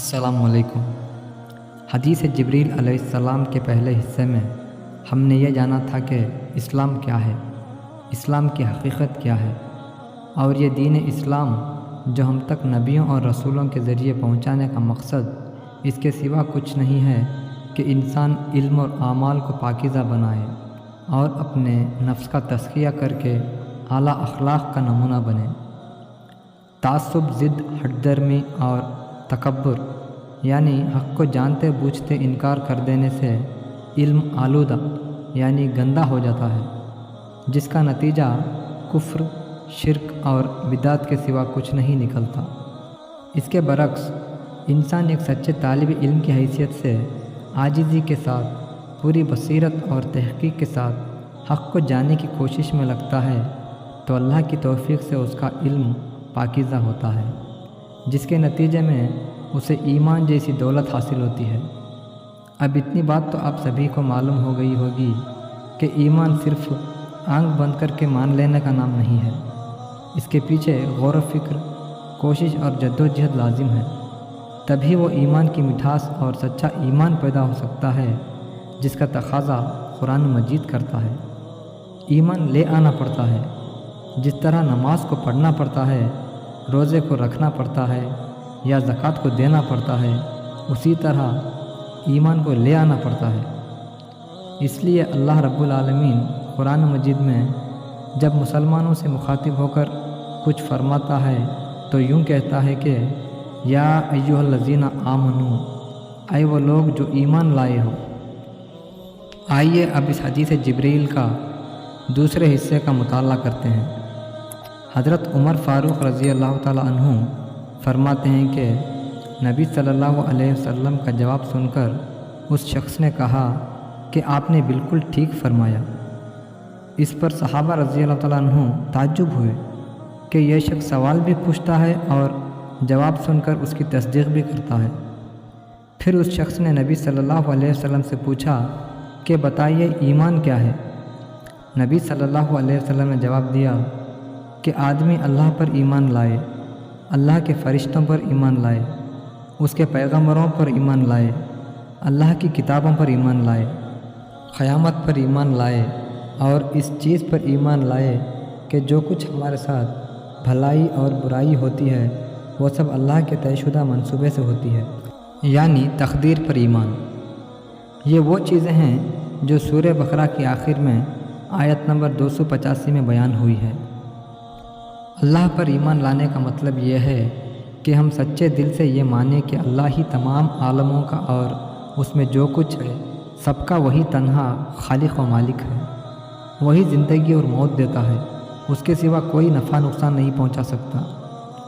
السلام علیکم۔ حدیث جبریل علیہ السلام کے پہلے حصے میں ہم نے یہ جانا تھا کہ اسلام کیا ہے، اسلام کی حقیقت کیا ہے، اور یہ دین اسلام جو ہم تک نبیوں اور رسولوں کے ذریعے پہنچانے کا مقصد اس کے سوا کچھ نہیں ہے کہ انسان علم اور اعمال کو پاکیزہ بنائے اور اپنے نفس کا تزکیہ کر کے اعلیٰ اخلاق کا نمونہ بنے۔ تعصب، ضد، ہٹ درمی اور تکبر یعنی حق کو جانتے بوجھتے انکار کر دینے سے علم آلودہ یعنی گندا ہو جاتا ہے، جس کا نتیجہ کفر، شرک اور بدعت کے سوا کچھ نہیں نکلتا۔ اس کے برعکس انسان ایک سچے طالب علم کی حیثیت سے عاجزی کے ساتھ، پوری بصیرت اور تحقیق کے ساتھ حق کو جاننے کی کوشش میں لگتا ہے تو اللہ کی توفیق سے اس کا علم پاکیزہ ہوتا ہے، جس کے نتیجے میں اسے ایمان جیسی دولت حاصل ہوتی ہے۔ اب اتنی بات تو آپ سبھی کو معلوم ہو گئی ہوگی کہ ایمان صرف آنکھ بند کر کے مان لینے کا نام نہیں ہے، اس کے پیچھے غور و فکر، کوشش اور جدوجہد لازم ہے، تبھی وہ ایمان کی مٹھاس اور سچا ایمان پیدا ہو سکتا ہے جس کا تقاضا قرآن مجید کرتا ہے۔ ایمان لے آنا پڑتا ہے، جس طرح نماز کو پڑھنا پڑتا ہے، روزے کو رکھنا پڑتا ہے یا زکوٰۃ کو دینا پڑتا ہے، اسی طرح ایمان کو لے آنا پڑتا ہے۔ اس لیے اللہ رب العالمین قرآن مجید میں جب مسلمانوں سے مخاطب ہو کر کچھ فرماتا ہے تو یوں کہتا ہے کہ یا ایھا الذین آمنو، اے وہ لوگ جو ایمان لائے ہو۔ آئیے اب اس حدیث جبریل کا دوسرے حصے کا مطالعہ کرتے ہیں۔ حضرت عمر فاروق رضی اللہ تعالیٰ عنہ فرماتے ہیں کہ نبی صلی اللہ علیہ وسلم کا جواب سن کر اس شخص نے کہا کہ آپ نے بالکل ٹھیک فرمایا۔ اس پر صحابہ رضی اللہ تعالیٰ عنہ تعجب ہوئے کہ یہ شخص سوال بھی پوچھتا ہے اور جواب سن کر اس کی تصدیق بھی کرتا ہے۔ پھر اس شخص نے نبی صلی اللہ علیہ وسلم سے پوچھا کہ بتائیے ایمان کیا ہے؟ نبی صلی اللہ علیہ وسلم نے جواب دیا کہ آدمی اللہ پر ایمان لائے، اللہ کے فرشتوں پر ایمان لائے، اس کے پیغمبروں پر ایمان لائے، اللہ کی کتابوں پر ایمان لائے، قیامت پر ایمان لائے، اور اس چیز پر ایمان لائے کہ جو کچھ ہمارے ساتھ بھلائی اور برائی ہوتی ہے وہ سب اللہ کے طے شدہ منصوبے سے ہوتی ہے، یعنی تقدیر پر ایمان۔ یہ وہ چیزیں ہیں جو سورہ بقرہ کی آخر میں آیت نمبر 285 میں بیان ہوئی ہے۔ اللہ پر ایمان لانے کا مطلب یہ ہے کہ ہم سچے دل سے یہ مانیں کہ اللہ ہی تمام عالموں کا اور اس میں جو کچھ ہے سب کا وہی تنہا خالق و مالک ہے، وہی زندگی اور موت دیتا ہے، اس کے سوا کوئی نفع نقصان نہیں پہنچا سکتا،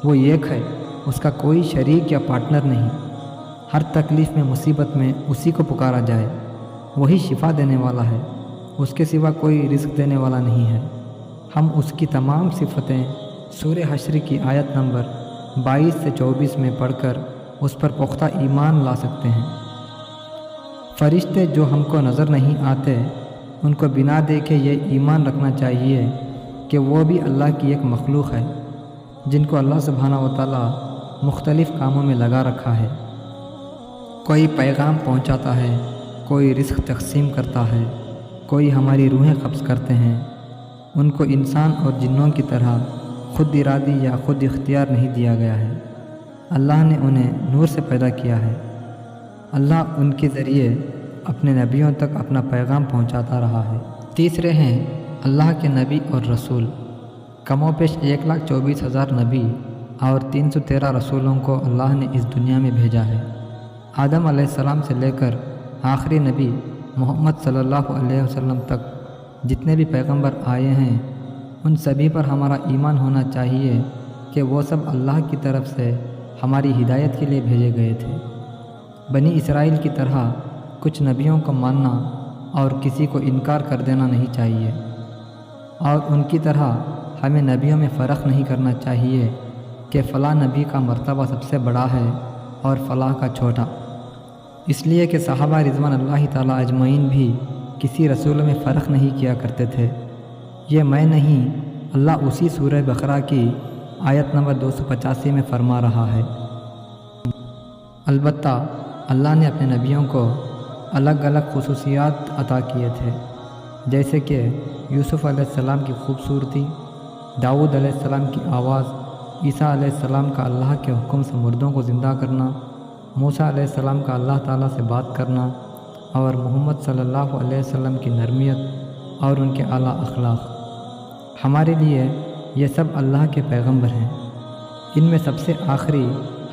وہ ایک ہے، اس کا کوئی شریک یا پارٹنر نہیں، ہر تکلیف میں مصیبت میں اسی کو پکارا جائے، وہی شفا دینے والا ہے، اس کے سوا کوئی رزق دینے والا نہیں ہے۔ ہم اس کی تمام صفتیں سورہ حشر کی آیت نمبر 22 سے 24 میں پڑھ کر اس پر پختہ ایمان لا سکتے ہیں۔ فرشتے جو ہم کو نظر نہیں آتے، ان کو بنا دیکھے یہ ایمان رکھنا چاہیے کہ وہ بھی اللہ کی ایک مخلوق ہے جن کو اللہ سبحانہ و تعالیٰ مختلف کاموں میں لگا رکھا ہے، کوئی پیغام پہنچاتا ہے، کوئی رزق تقسیم کرتا ہے، کوئی ہماری روحیں قبض کرتے ہیں۔ ان کو انسان اور جنوں کی طرح خود ارادی یا خود اختیار نہیں دیا گیا ہے، اللہ نے انہیں نور سے پیدا کیا ہے۔ اللہ ان کے ذریعے اپنے نبیوں تک اپنا پیغام پہنچاتا رہا ہے۔ تیسرے ہیں اللہ کے نبی اور رسول۔ کم و بیش 1,24,000 نبی اور 313 رسولوں کو اللہ نے اس دنیا میں بھیجا ہے۔ آدم علیہ السلام سے لے کر آخری نبی محمد صلی اللہ علیہ وسلم تک جتنے بھی پیغمبر آئے ہیں ان سبھی پر ہمارا ایمان ہونا چاہیے کہ وہ سب اللہ کی طرف سے ہماری ہدایت کے لیے بھیجے گئے تھے۔ بنی اسرائیل کی طرح کچھ نبیوں کو ماننا اور کسی کو انکار کر دینا نہیں چاہیے، اور ان کی طرح ہمیں نبیوں میں فرق نہیں کرنا چاہیے کہ فلاں نبی کا مرتبہ سب سے بڑا ہے اور فلاں کا چھوٹا، اس لیے کہ صحابہ رضوان اللہ تعالیٰ اجمعین بھی کسی رسول میں فرق نہیں کیا کرتے تھے۔ یہ میں نہیں، اللہ اسی سورہ بقرہ کی آیت نمبر 285 میں فرما رہا ہے۔ البتہ اللہ نے اپنے نبیوں کو الگ الگ خصوصیات عطا کیے تھے، جیسے کہ یوسف علیہ السلام کی خوبصورتی، داؤد علیہ السلام کی آواز، عیسیٰ علیہ السلام کا اللہ کے حکم سے مردوں کو زندہ کرنا، موسیٰ علیہ السلام کا اللہ تعالیٰ سے بات کرنا، اور محمد صلی اللہ علیہ وسلم کی نرمیت اور ان کے اعلیٰ اخلاق۔ ہمارے لیے یہ سب اللہ کے پیغمبر ہیں۔ ان میں سب سے آخری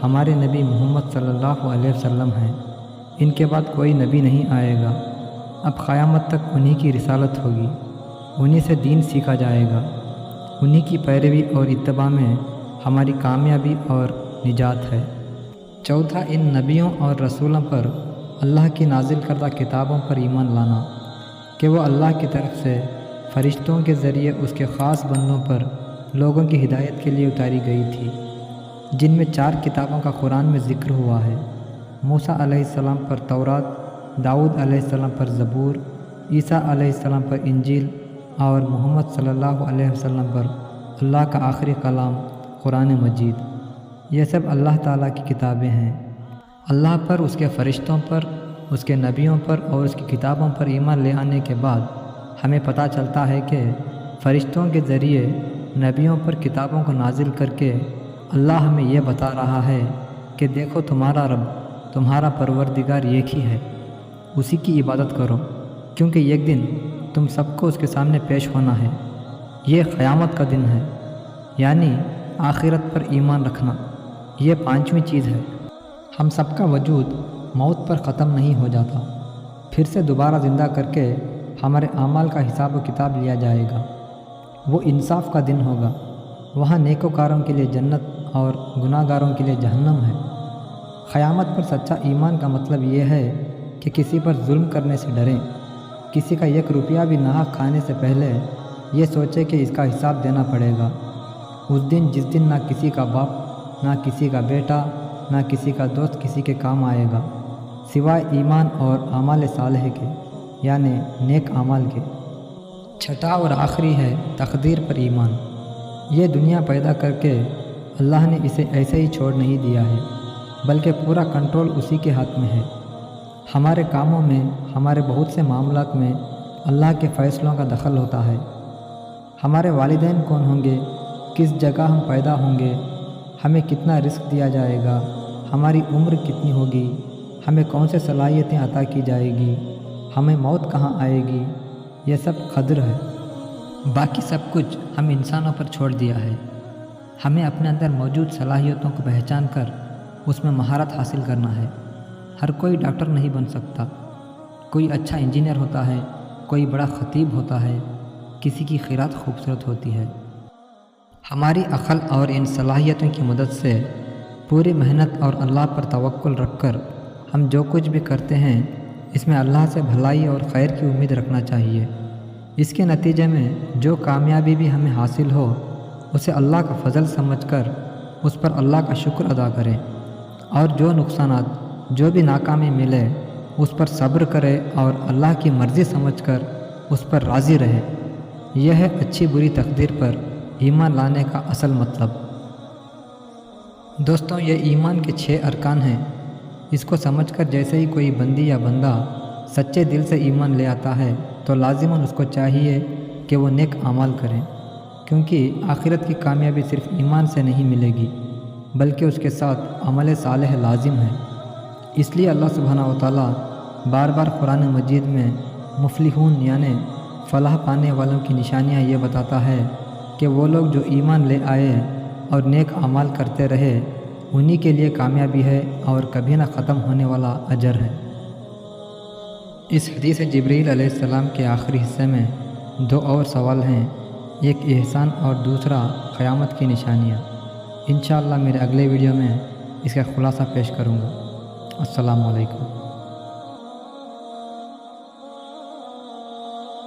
ہمارے نبی محمد صلی اللہ علیہ وسلم ہیں۔ ان کے بعد کوئی نبی نہیں آئے گا۔ اب قیامت تک انہی کی رسالت ہوگی، انہی سے دین سیکھا جائے گا، انہی کی پیروی اور اتباع میں ہماری کامیابی اور نجات ہے۔ چوتھا، ان نبیوں اور رسولوں پر اللہ کی نازل کردہ کتابوں پر ایمان لانا کہ وہ اللہ کی طرف سے فرشتوں کے ذریعے اس کے خاص بندوں پر لوگوں کی ہدایت کے لیے اتاری گئی تھی، جن میں 4 کتابوں کا قرآن میں ذکر ہوا ہے۔ موسیٰ علیہ السلام پر تورات، داؤد علیہ السلام پر زبور، عیسیٰ علیہ السلام پر انجیل، اور محمد صلی اللہ علیہ وسلم پر اللہ کا آخری کلام قرآن مجید۔ یہ سب اللہ تعالیٰ کی کتابیں ہیں۔ اللہ پر، اس کے فرشتوں پر، اس کے نبیوں پر اور اس کی کتابوں پر ایمان لے آنے کے بعد ہمیں پتہ چلتا ہے کہ فرشتوں کے ذریعے نبیوں پر کتابوں کو نازل کر کے اللہ ہمیں یہ بتا رہا ہے کہ دیکھو تمہارا رب، تمہارا پروردگار ایک ہی ہے، اسی کی عبادت کرو، کیونکہ ایک دن تم سب کو اس کے سامنے پیش ہونا ہے۔ یہ قیامت کا دن ہے، یعنی آخرت پر ایمان رکھنا۔ یہ 5ویں چیز ہے۔ ہم سب کا وجود موت پر ختم نہیں ہو جاتا، پھر سے دوبارہ زندہ کر کے ہمارے اعمال کا حساب و کتاب لیا جائے گا۔ وہ انصاف کا دن ہوگا، وہاں نیکوکاروں کے لیے جنت اور گناہ گاروں کے لیے جہنم ہے۔ قیامت پر سچا ایمان کا مطلب یہ ہے کہ کسی پر ظلم کرنے سے ڈریں، کسی کا 1 روپیہ بھی ناحق کھانے سے پہلے یہ سوچے کہ اس کا حساب دینا پڑے گا۔ اس دن جس دن نہ کسی کا باپ، نہ کسی کا بیٹا، نہ کسی کا دوست کسی کے کام آئے گا، سوائے ایمان اور اعمال صالح کے، یعنی نیک اعمال کے۔ چھٹا اور آخری ہے تقدیر پر ایمان۔ یہ دنیا پیدا کر کے اللہ نے اسے ایسے ہی چھوڑ نہیں دیا ہے، بلکہ پورا کنٹرول اسی کے ہاتھ میں ہے۔ ہمارے کاموں میں، ہمارے بہت سے معاملات میں اللہ کے فیصلوں کا دخل ہوتا ہے۔ ہمارے والدین کون ہوں گے، کس جگہ ہم پیدا ہوں گے، ہمیں کتنا رزق دیا جائے گا، ہماری عمر کتنی ہوگی، ہمیں کون سے صلاحیتیں عطا کی جائے گی، ہمیں موت کہاں آئے گی، یہ سب قدر ہے۔ باقی سب کچھ ہم انسانوں پر چھوڑ دیا ہے۔ ہمیں اپنے اندر موجود صلاحیتوں کو پہچان کر اس میں مہارت حاصل کرنا ہے۔ ہر کوئی ڈاکٹر نہیں بن سکتا، کوئی اچھا انجینئر ہوتا ہے، کوئی بڑا خطیب ہوتا ہے، کسی کی قرات خوبصورت ہوتی ہے۔ ہماری عقل اور ان صلاحیتوں کی مدد سے پوری محنت اور اللہ پر توکل رکھ کر ہم جو کچھ بھی کرتے ہیں اس میں اللہ سے بھلائی اور خیر کی امید رکھنا چاہیے۔ اس کے نتیجے میں جو کامیابی بھی ہمیں حاصل ہو اسے اللہ کا فضل سمجھ کر اس پر اللہ کا شکر ادا کریں، اور جو نقصانات، جو بھی ناکامی ملے اس پر صبر کرے اور اللہ کی مرضی سمجھ کر اس پر راضی رہے۔ یہ ہے اچھی بری تقدیر پر ایمان لانے کا اصل مطلب۔ دوستوں، یہ ایمان کے 6 ارکان ہیں۔ اس کو سمجھ کر جیسے ہی کوئی بندی یا بندہ سچے دل سے ایمان لے آتا ہے تو لازماً اس کو چاہیے کہ وہ نیک اعمال کریں، کیونکہ آخرت کی کامیابی صرف ایمان سے نہیں ملے گی بلکہ اس کے ساتھ عمل صالح لازم ہے۔ اس لیے اللہ سبحانہ و تعالیٰ بار بار قرآن مجید میں مفلحون یعنی فلاح پانے والوں کی نشانیاں یہ بتاتا ہے کہ وہ لوگ جو ایمان لے آئے اور نیک اعمال کرتے رہے انہی کے لیے کامیابی ہے اور کبھی نہ ختم ہونے والا اجر ہے۔ اس حدیث جبریل علیہ السلام کے آخری حصے میں 2 اور سوال ہیں، ایک احسان اور دوسرا قیامت کی نشانیاں۔ انشاءاللہ میرے اگلے ویڈیو میں اس کا خلاصہ پیش کروں گا۔ السلام علیکم۔